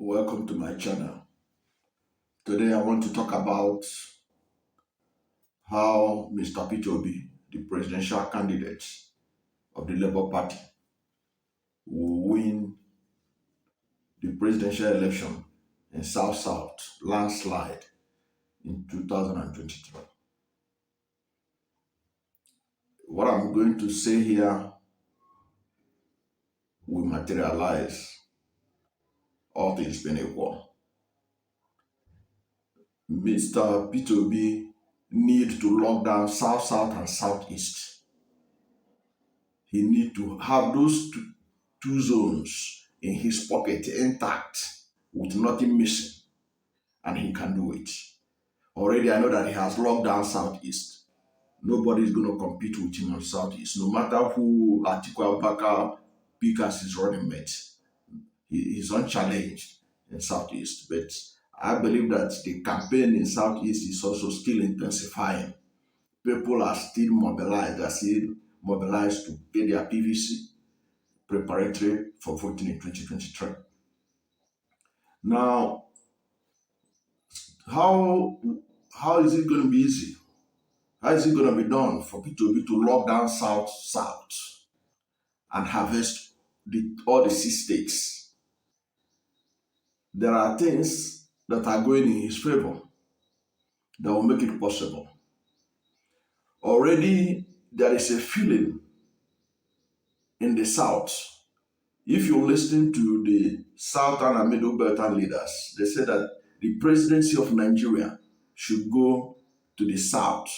Welcome to my channel. Today I want to talk about how Mr. Peter Obi, the presidential candidate of the Labour Party, will win the presidential election in South South landslide in 2023. What I'm going to say here will materialize all things being equal. Mr. Peter Obi need to lock down South South and Southeast. He need to have those two zones in his pocket intact with nothing missing, and he can do it. Already I know that he has locked down Southeast. Nobody is going to compete with him on Southeast, no matter who Atiku Abubakar pick as his running mate. He's unchallenged in Southeast, but I believe that the campaign in Southeast is also still intensifying. People are still mobilized, to get their PVC preparatory for voting in 2023. Now, how is it going to be easy? How is it going to be done for P2B to lock down South South and harvest all the 6 states? There are things that are going in his favor that will make it possible. Already there is a feeling in the South. If you listen to the Southern and Middle Beltern leaders, they say that the presidency of Nigeria should go to the South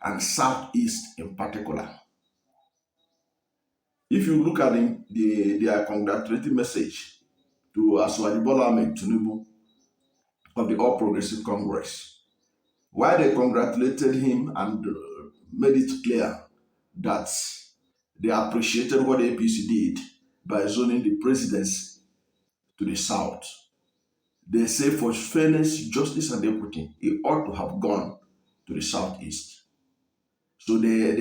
and Southeast in particular. If you look at their congratulatory message to Asiwaju Bola Ahmed Tinubu of the All Progressive Congress, why they congratulated him and made it clear that they appreciated what the APC did by zoning the presidency to the South. They say for fairness, justice, and equity, it ought to have gone to the Southeast. So they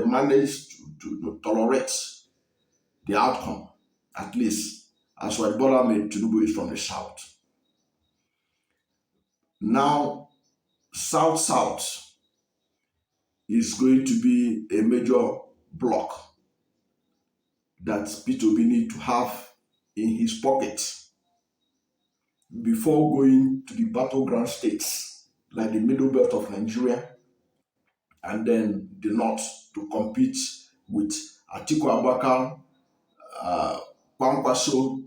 managed to tolerate the outcome, at least as what Bola Ahmed Tinubu is from the South. Now, South South is going to be a major block that Peter Obi need to have in his pocket before going to the battleground states like the middle belt of Nigeria and then the north to compete with Atiku Abubakar, Kwankwaso,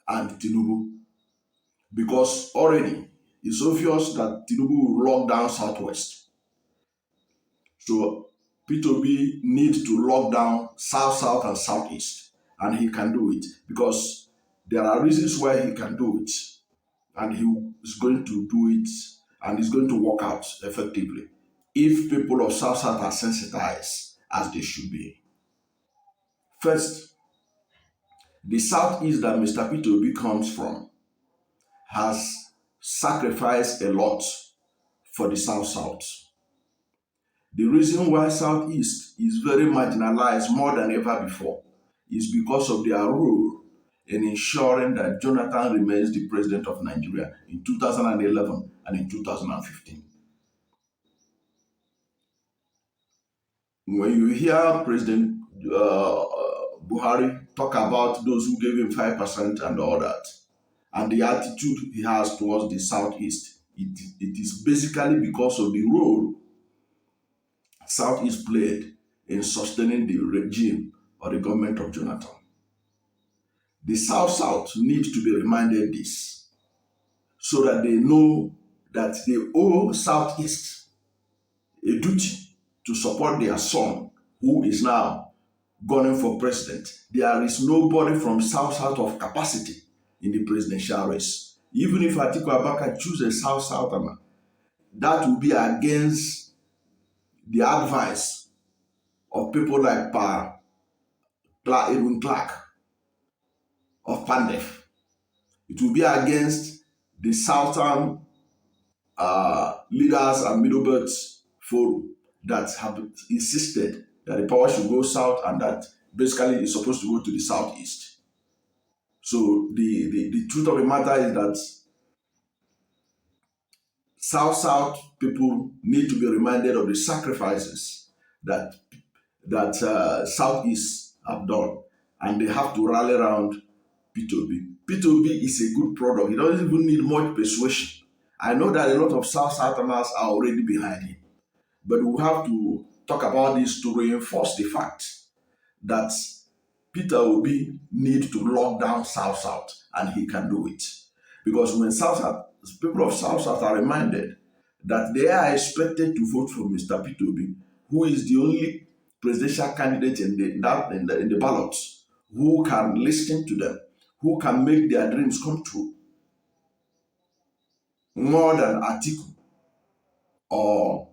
and Tinubu. Because already it's obvious that Tinubu will lock down Southwest. So Peter Obi needs to lock down South, South, and Southeast, and he can do it because there are reasons why he can do it, and he is going to do it, and it's going to work out effectively if people of South South are sensitized as they should be. First, the Southeast that Mr. Peter Obi comes from has sacrificed a lot for the South South. The reason why Southeast is very marginalized more than ever before is because of their role in ensuring that Jonathan remains the president of Nigeria in 2011 and in 2015. When you hear President Buhari talk about those who gave him 5% and all that, and the attitude he has towards the Southeast, it is basically because of the role Southeast played in sustaining the regime or the government of Jonathan. The South needs to be reminded this so that they know that they owe Southeast a duty to support their son who is now gunning for president. There is nobody from South of capacity in the presidential race. Even if Atiku Abubakar chooses Southerner, that will be against the advice of people like Edwin Clark of Pandef. It will be against the Southern leaders and Middle Belt Forum that have insisted that the power should go south and that basically is supposed to go to the Southeast. So the truth of the matter is that South people need to be reminded of the sacrifices that Southeast have done, and they have to rally around Peter Obi. Peter Obi is a good product. He doesn't even need much persuasion. I know that a lot of Southerners are already behind him, but we have to talk about this to reinforce the fact that Peter Obi needs to lock down South, and he can do it. Because when people of South are reminded that they are expected to vote for Mr. Peter Obi, who is the only presidential candidate in the ballots, who can listen to them, who can make their dreams come true, more than Atiku or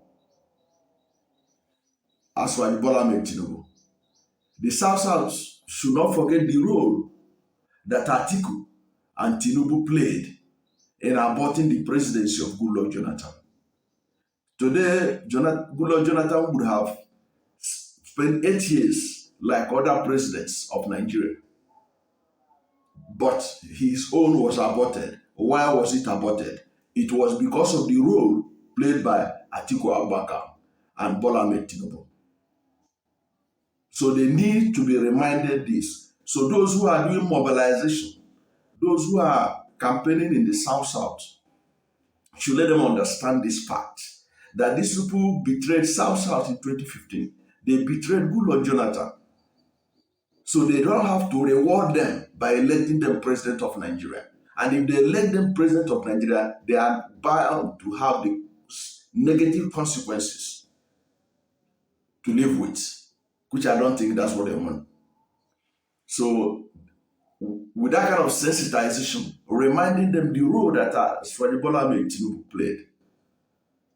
Aswani Bola Tinubu. The South should not forget the role that Atiku and Tinubu played in aborting the presidency of Goodluck Jonathan. Today, Goodluck Jonathan would have spent 8 years like other presidents of Nigeria, but his own was aborted. Why was it aborted? It was because of the role played by Atiku Abubakar and Bola Tinubu. So they need to be reminded this. So those who are doing mobilization, those who are campaigning in the South, should let them understand this fact, that these people betrayed South in 2015. They betrayed Goodluck Jonathan. So they don't have to reward them by electing them president of Nigeria. And if they elect them president of Nigeria, they are bound to have the negative consequences to live with, which I don't think that's what they want. So with that kind of sensitization, reminding them the role that Aswani Bola Tinubu played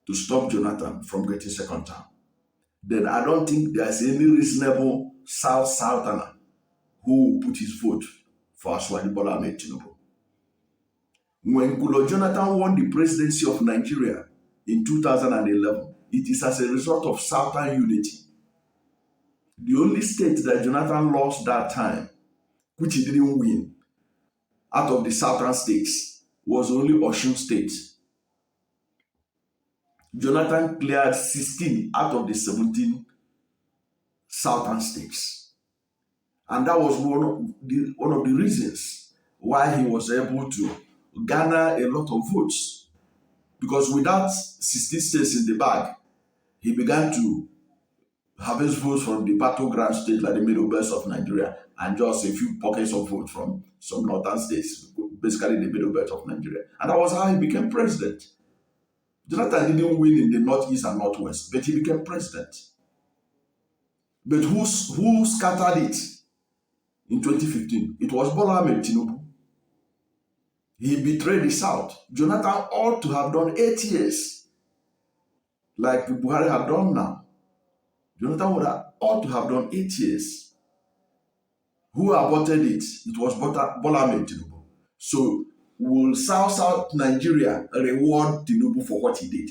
to stop Jonathan from getting second term, then I don't think there's any reasonable Southerner who will put his vote for Aswani Bola Tinubu. When Goodluck Jonathan won the presidency of Nigeria in 2011, it is as a result of Southern unity. The only state that Jonathan lost that time, which he didn't win, out of the Southern states, was only Osun State. Jonathan cleared 16 out of the 17 Southern states. And that was one of the reasons why he was able to garner a lot of votes. Because without 16 states in the bag, he began to harvest votes from the battleground states like the Middle Belt of Nigeria and just a few pockets of votes from some northern states, basically the Middle Belt of Nigeria. And that was how he became president. Jonathan didn't win in the Northeast and Northwest, but he became president. But who scattered it in 2015? It was Bola Ahmed Tinubu. He betrayed the South. Jonathan ought to have done 8 years, like Buhari have done now. Jonathan ought to have done 8 years. Who aborted it? It was Bola Ahmed Tinubu. So will South Nigeria reward Tinubu for what he did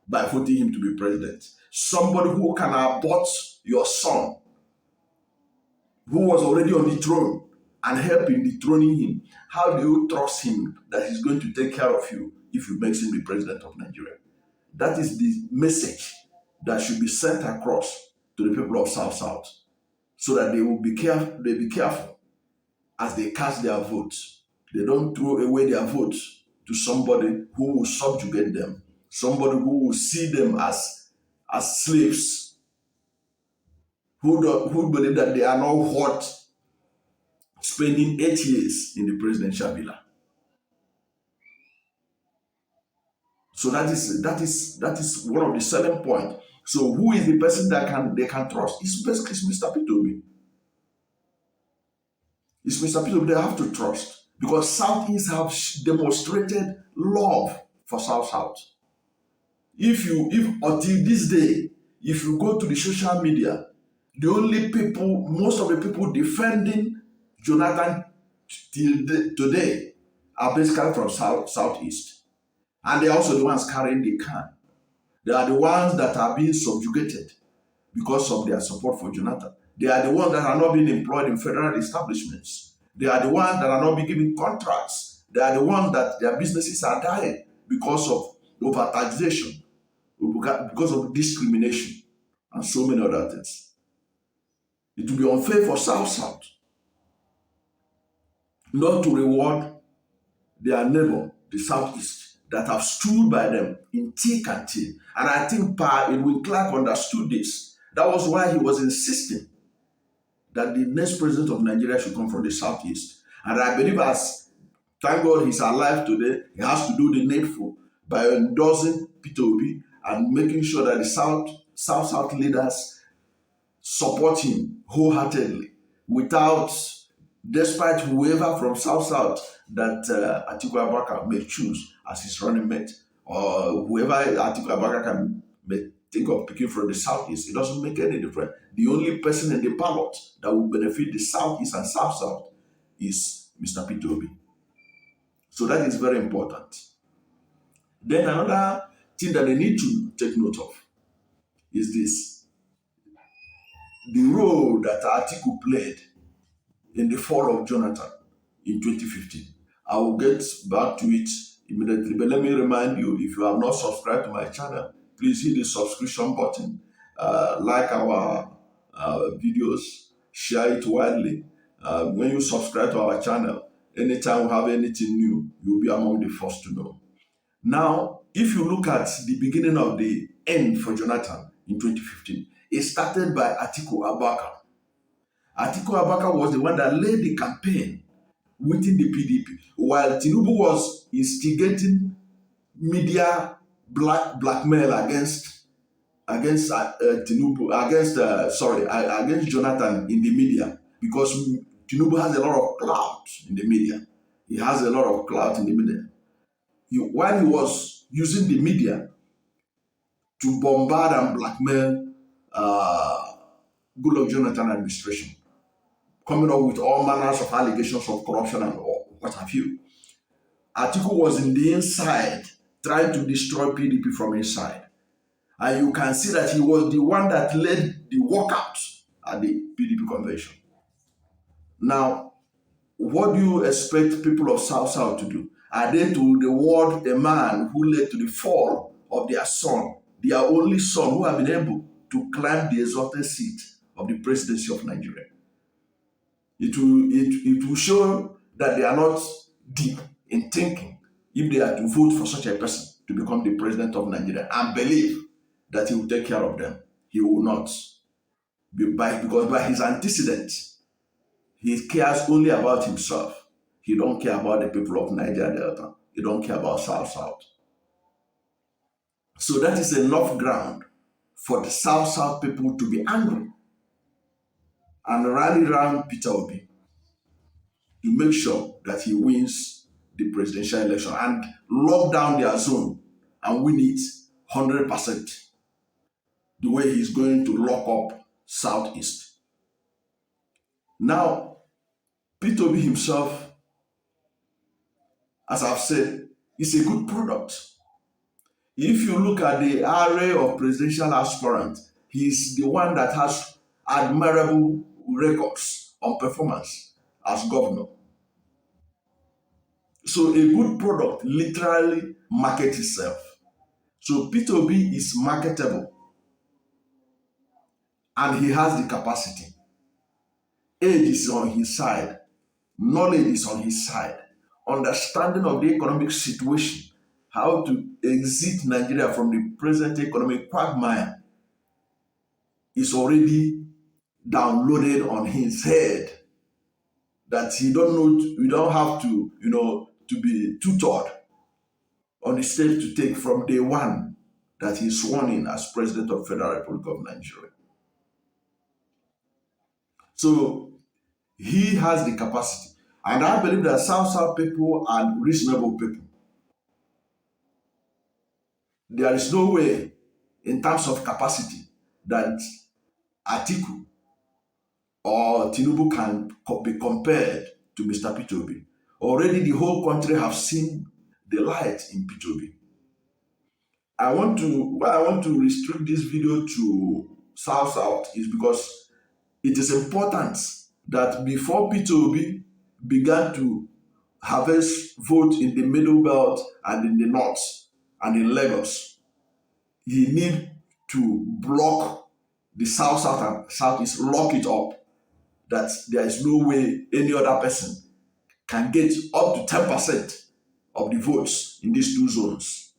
by voting him to be president? Somebody who can abort your son, who was already on the throne, and help in dethroning him. How do you trust him that he's going to take care of you if you make him the president of Nigeria? That is the message that should be sent across to the people of South, so that they will be careful. They be careful as they cast their votes. They don't throw away their votes to somebody who will subjugate them, somebody who will see them as slaves, who believe that they are not worth spending 8 years in the presidential villa. So that is one of the selling points. So who is the person that they can trust? It's basically Mr. Peter Obi. It's Mr. Peter Obi they have to trust, because Southeast have demonstrated love for South. If until this day, if you go to the social media, most of the people defending Jonathan till today are basically from Southeast. And they're also the ones carrying the can. They are the ones that are being subjugated because of their support for Jonathan. They are the ones that are not being employed in federal establishments. They are the ones that are not being given contracts. They are the ones that their businesses are dying because of overtaxation, because of discrimination, and so many other things. It will be unfair for South not to reward their neighbor, the Southeast, that have stood by them in thick and thin. And I think Pa Edwin Clark understood this. That was why he was insisting that the next president of Nigeria should come from the Southeast. And I believe, as thank God he's alive today, he has to do the needful by endorsing Peter Obi and making sure that the South leaders support him wholeheartedly, without, despite whoever from South that Atiku Abubakar may choose as his running mate, or whoever Atiku Abubakar may think of picking from the Southeast. It doesn't make any difference. The only person in the ballot that will benefit the Southeast and South is Mr. Peter Obi. So that is very important. Then another thing that they need to take note of is this: the role that Atiku played in the fall of Jonathan in 2015. I will get back to it immediately, but let me remind you, if you have not subscribed to my channel, please hit the subscription button, like our videos, share it widely. When you subscribe to our channel, anytime we have anything new, you'll be among the first to know. Now, if you look at the beginning of the end for Jonathan in 2015, it started by Atiku Abubakar. Atiku Abubakar was the one that led the campaign within the PDP, while Tinubu was instigating media blackmail against Tinubu, against Jonathan in the media, because Tinubu has a lot of clout in the media. He has a lot of clout in the media. While he was using the media to bombard and blackmail Goodluck Jonathan administration, coming up with all manners of allegations of corruption and what have you. Atiku was in the inside, trying to destroy PDP from inside. And you can see that he was the one that led the walkout at the PDP convention. Now, what do you expect people of South to do? Are they to reward a man who led to the fall of their son, their only son, who have been able to climb the exalted seat of the presidency of Nigeria? It will show that they are not deep in thinking if they are to vote for such a person to become the president of Nigeria and believe that he will take care of them. He will not. Because by his antecedents, he cares only about himself. He don't care about the people of Niger Delta. He don't care about South. So that is enough ground for the South people to be angry and rally around Peter Obi to make sure that he wins the presidential election and lock down their zone and win it 100%, the way he's going to lock up Southeast. Now, Peter Obi himself, as I've said, is a good product. If you look at the array of presidential aspirants, he's the one that has admirable records on performance as governor. So a good product literally markets itself. So Peter Obi is marketable and he has the capacity. Age is on his side. Knowledge is on his side. Understanding of the economic situation, how to exit Nigeria from the present economic quagmire, is already downloaded on his head. That he don't know, you don't have to, to be tutored on the steps to take from day one that he's sworn in as President of the Federal Republic of Nigeria. So he has the capacity. And I believe that South people are reasonable people. There is no way, in terms of capacity, that Atiku or Tinubu can be compared to Mr. Peter Obi. Already the whole country have seen the light in Peter Obi. I want to restrict this video to South is because it is important that before Peter Obi began to harvest votes in the middle belt and in the north and in Lagos, he need to block the south and southeast, lock it up, that there is no way any other person can get up to 10% of the votes in these two zones.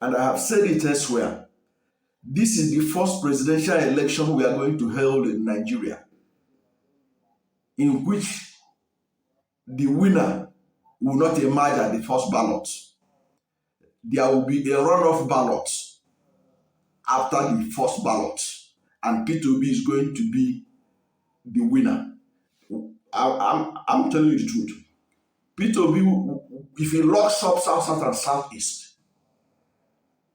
And I have said it elsewhere. This is the first presidential election we are going to hold in Nigeria, in which the winner will not emerge at the first ballot. There will be a runoff ballot after the first ballot, and Peter Obi is going to be the winner. I'm telling you the truth. Peter Obi, if he locks up South, South, and Southeast,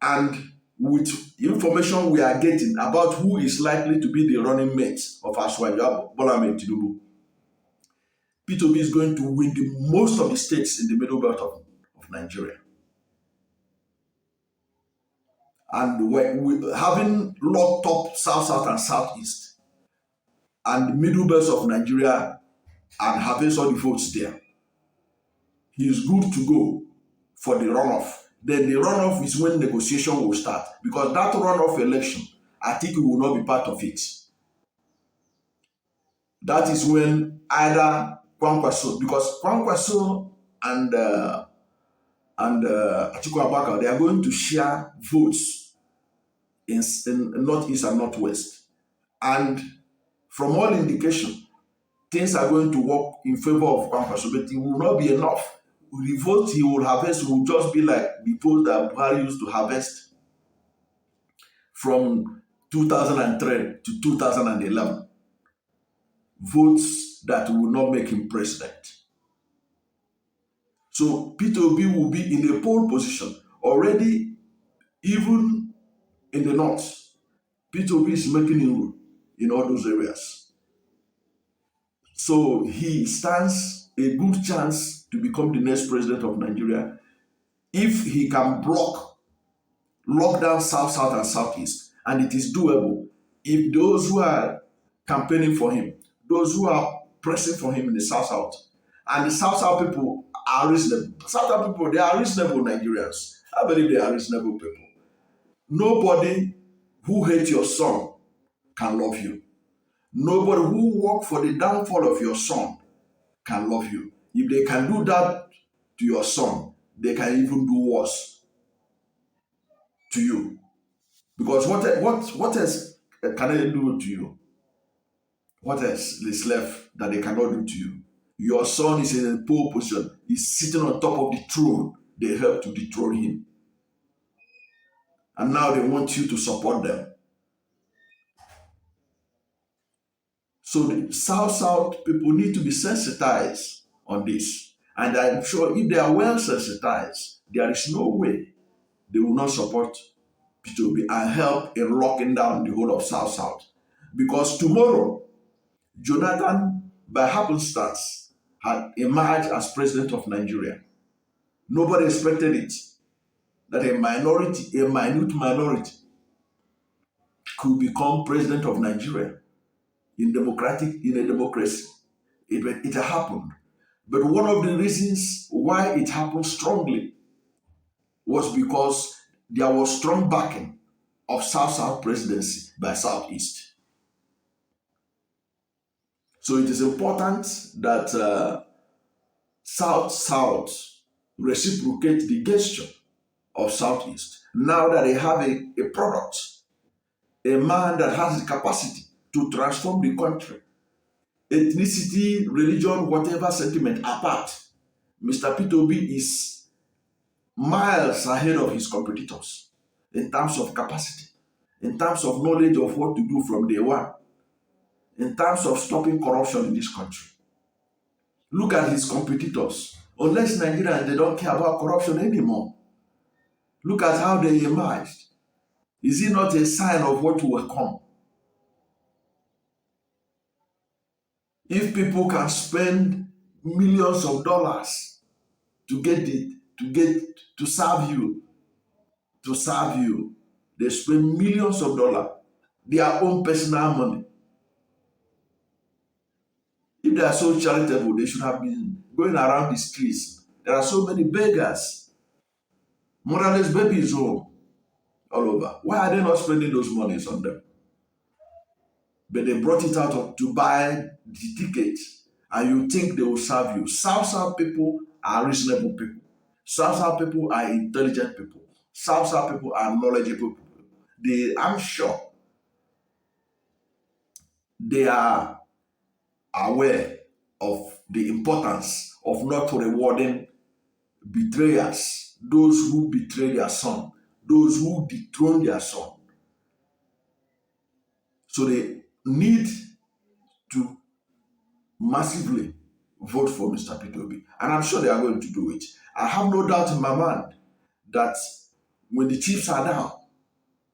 and with information we are getting about who is likely to be the running mate of Asiwaju Bola Ahmed Tinubu, Peter Obi is going to win most of the states in the middle belt of Nigeria. And having locked up South, South, and Southeast, and the middle belts of Nigeria, and having all the votes there, he is good to go for the runoff. Then the runoff is when negotiation will start, because that runoff election, I think we will not be part of it. That is when either Kwankwaso, because Kwankwaso and Atiku Abubakar, they are going to share votes in northeast and northwest, and from all indication, things are going to work in favor of Kwankwaso, but it will not be enough. The vote he will harvest will just be like the vote that Buhari used to harvest from 2003 to 2011. Votes that will not make him president. So Peter Obi will be in a pole position already, even in the north. Peter Obi is making inroad in all those areas. So he stands a good chance to become the next president of Nigeria if he can lock down South, South, and Southeast. And it is doable if those who are campaigning for him, those who are pressing for him in the South, South, and the South, South people are reasonable. South, South people, they are reasonable Nigerians. I believe they are reasonable people. Nobody who hates your son can love you. Nobody who works for the downfall of your son can love you. If they can do that to your son, they can even do worse to you. Because what else can they do to you? What else is left that they cannot do to you? Your son is in a poor position. He's sitting on top of the throne. They helped to dethrone him. And now they want you to support them. So the South people need to be sensitized on this. And I'm sure if they are well sensitized, there is no way they will not support Peter Obi and help in locking down the whole of South. Because tomorrow, Jonathan, by happenstance, had emerged as president of Nigeria. Nobody expected it, that a minute minority, could become president of Nigeria in a democracy. It happened. But one of the reasons why it happened strongly was because there was strong backing of South presidency by Southeast. So it is important that South reciprocate the gesture of Southeast. Now that they have a product, a man that has the capacity to transform the country, ethnicity, religion, whatever sentiment apart, Mr. Peter Obi is miles ahead of his competitors in terms of capacity, in terms of knowledge of what to do from day one, in terms of stopping corruption in this country. Look at his competitors. Unless Nigerians, they don't care about corruption anymore. Look at how they emerged. Is it not a sign of what will come? If people can spend millions of dollars to serve you, they spend millions of dollars, their own personal money. If they are so charitable, they should have been going around the streets. There are so many beggars, motherless babies home all over. Why are they not spending those monies on them? But they brought it to buy the tickets, and you think they will serve you. South people are reasonable people. South people are intelligent people. South people are knowledgeable people. I'm sure they are aware of the importance of not rewarding betrayers, those who betray their son, those who dethrone their son. So they need to massively vote for Mr. Peter Obi. And I'm sure they are going to do it. I have no doubt in my mind that when the chips are down,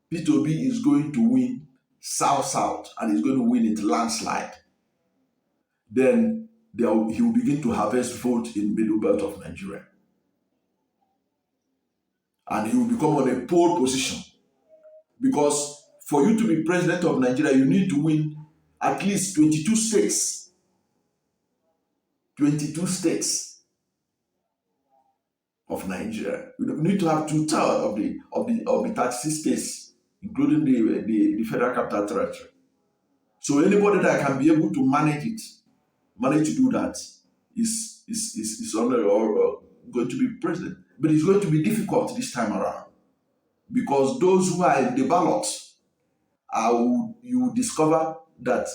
Peter Obi is going to win South and he's going to win it landslide. Then he will begin to harvest vote in middle belt of Nigeria. And he will become on a pole position. Because for you to be president of Nigeria, you need to win at least 22 states. 22 states of Nigeria. You need to have 2/3 of the 36 states, including the Federal Capital Territory. So anybody that can be able to manage to do that is only or going to be president. But it's going to be difficult this time around because those who are in the ballot, you will discover that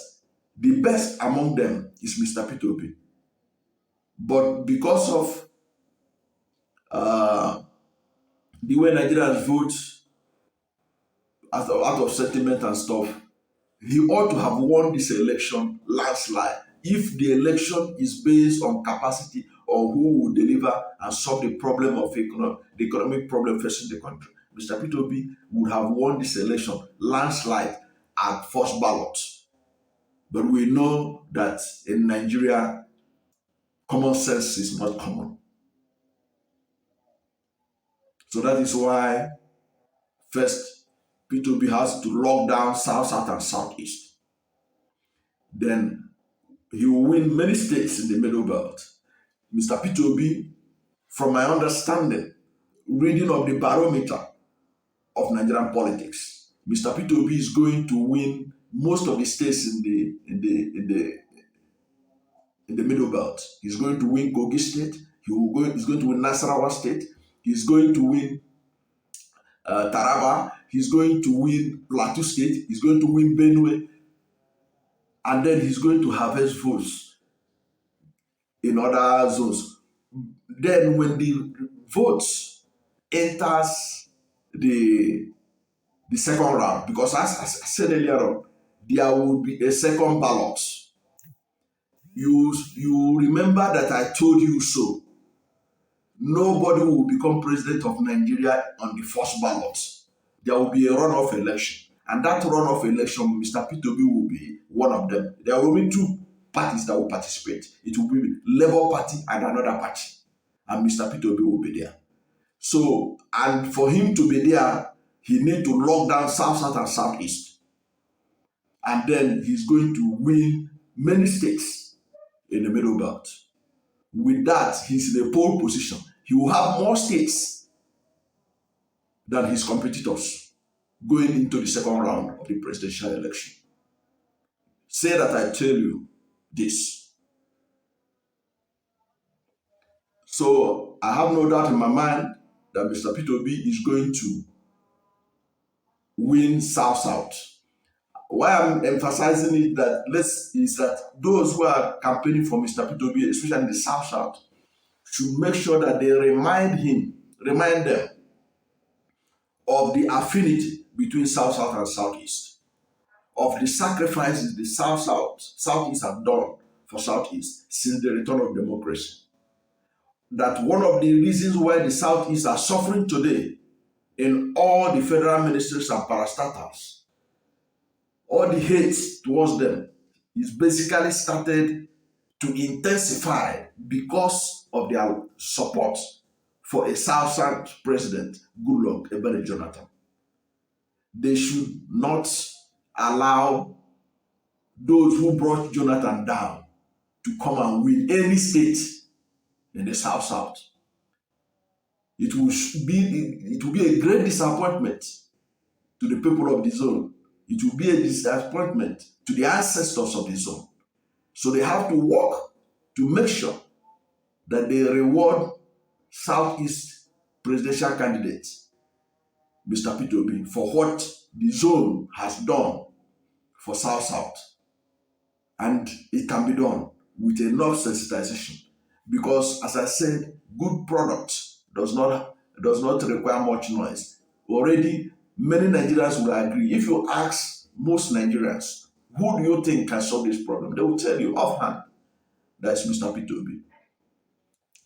the best among them is Mr. Peter Obi. But because of the way Nigerians vote out of sentiment and stuff, he ought to have won this election landslide if the election is based on capacity or who will deliver and solve the problem of the economic problem facing the country. Mr. Peter Obi would have won this election landslide at first ballot. But we know that in Nigeria, common sense is not common. So that is why first Peter Obi has to lock down South, and Southeast. Then he will win many states in the middle belt. Mr. Peter Obi, from my understanding, reading of the barometer of Nigerian politics, Mr. Peter Obi is going to win most of the states in the middle belt. He's going to win Kogi State. He's going to win Nasarawa State. He's going to win Taraba. He's going to win Plateau State. He's going to win Benue. And then he's going to harvest votes in other zones. Then when the votes enters the second round, because as I said earlier on, there will be a second ballot. You remember that I told you so. Nobody will become president of Nigeria on the first ballot. There will be a runoff election. And that runoff election, Mr. Peter Obi will be one of them. There will be two parties that will participate. It will be Labour Party and another party. And Mr. Peter Obi will be there. So, and for him to be there, he needs to lock down South and Southeast. And then he's going to win many states in the middle belt. With that, he's in a pole position. He will have more states than his competitors going into the second round of the presidential election. Say that I tell you this. So I have no doubt in my mind that Mr. Peter Obi is going to win South. Why I'm emphasizing it is that those who are campaigning for Mr. Peter Obi, especially in the South, should make sure that they remind them of the affinity between South and Southeast, of the sacrifices the Southeast have done for Southeast since the return of democracy. That one of the reasons why the Southeast are suffering today in all the federal ministries and parastatals, all the hate towards them is basically started to intensify because of their support for a Southern president, Goodluck Ebele Jonathan. They should not allow those who brought Jonathan down to come and win any state in the South. It will be a great disappointment to the people of the zone. It will be a disappointment to the ancestors of the zone. So they have to work to make sure that they reward Southeast presidential candidate, Mr. Peter Obi, for what the zone has done for South. And it can be done with enough sensitization. Because as I said, good product does not require much noise. Already, many Nigerians will agree. If you ask most Nigerians, who do you think can solve this problem? They will tell you offhand, that's Mr. Peter Obi.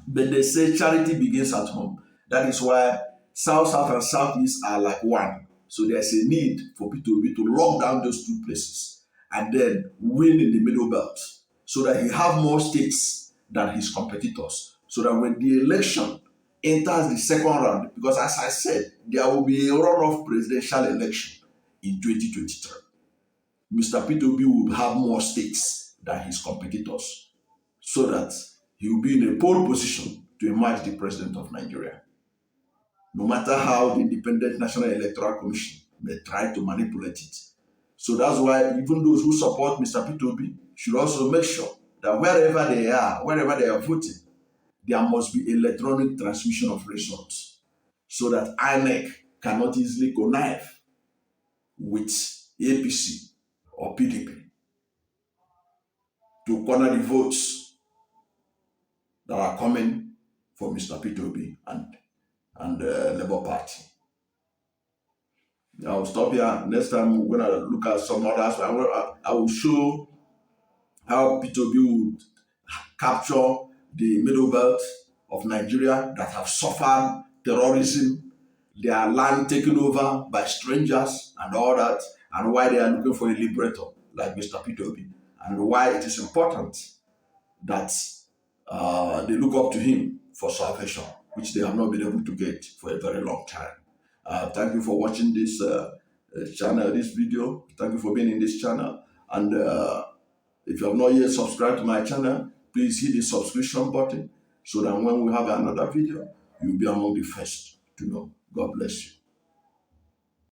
But they say charity begins at home. That is why South and Southeast are like one. So there's a need for Peter Obi to lock down those two places and then win in the middle belt so that he have more states than his competitors. So that when the election enters the second round, because as I said, there will be a runoff presidential election in 2023. Mr. Peter Obi will have more states than his competitors so that he will be in a pole position to emerge the president of Nigeria. No matter how the Independent National Electoral Commission may try to manipulate it. So that's why even those who support Mr. Peter Obi should also make sure that wherever they are voting, there must be electronic transmission of results so that INEC cannot easily connive with APC or PDP to corner the votes that are coming for Mr. Peter Obi and the Labour Party. I'll stop here. Next time when I look at some others, I will show how Peter Obi would capture the middle belt of Nigeria that have suffered terrorism, their land taken over by strangers and all that, and why they are looking for a liberator like Mr. Peter Obi, and why it is important that they look up to him for salvation, which they have not been able to get for a very long time. Thank you for watching this channel, this video. Thank you for being in this channel. And if you have not yet subscribed to my channel, please hit the subscription button so that when we have another video, you'll be among the first to know. God bless you.